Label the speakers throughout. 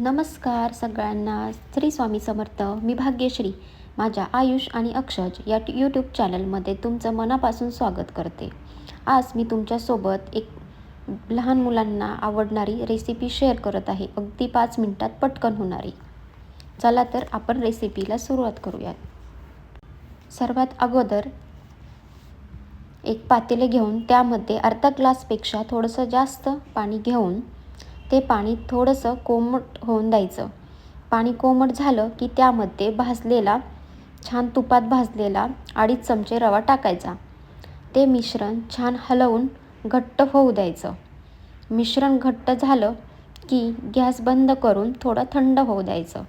Speaker 1: नमस्कार सगळ्यांना. श्री स्वामी समर्थ. मी भाग्यश्री. माझ्या आयुष आणि अक्षज या यूट्यूब चॅनलमध्ये तुमचं मनापासून स्वागत करते. आज मी तुमच्यासोबत एक लहान मुलांना आवडणारी रेसिपी शेअर करत आहे. अगदी 5 मिनिटात पटकन होणारी. चला तर आपण रेसिपीला सुरुवात करूयात. सर्वात अगोदर एक पातेले घेऊन त्यामध्ये अर्धा ग्लासपेक्षा थोडंसं जास्त पाणी घेऊन ते पाणी थोडंसं कोमट होऊन द्यायचं. पाणी कोमट झालं की त्यामध्ये भाजलेला, छान तुपात भाजलेला 2.5 चमचे रवा टाकायचा. ते मिश्रण छान हलवून घट्ट होऊ द्यायचं. मिश्रण घट्ट झालं की गॅस बंद करून थोडं थंड होऊ द्यायचं.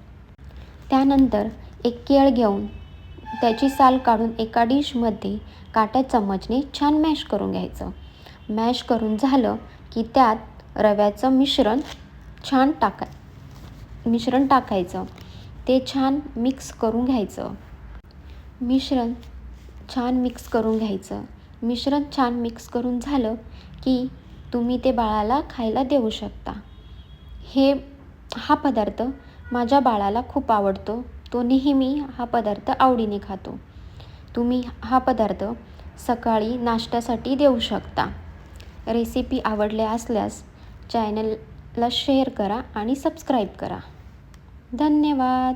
Speaker 1: त्यानंतर एक केळ घेऊन त्याची साल काढून एका डिशमध्ये काट्या चमचने छान मॅश करून घ्यायचं. मॅश करून झालं की त्यात रव्याचं मिश्रण टाकायचं. ते छान मिक्स करून घ्यायचं. मिश्रण छान मिक्स करून झालं की तुम्ही ते बाळाला खायला देऊ शकता. हा पदार्थ माझ्या बाळाला खूप आवडतो. तो नेहमी हा पदार्थ आवडीने खातो. तुम्ही हा पदार्थ सकाळी नाश्त्यासाठी देऊ शकता. रेसिपी आवडल्या असल्यास चॅनलला शेअर करा आणि सबस्क्राईब करा. धन्यवाद.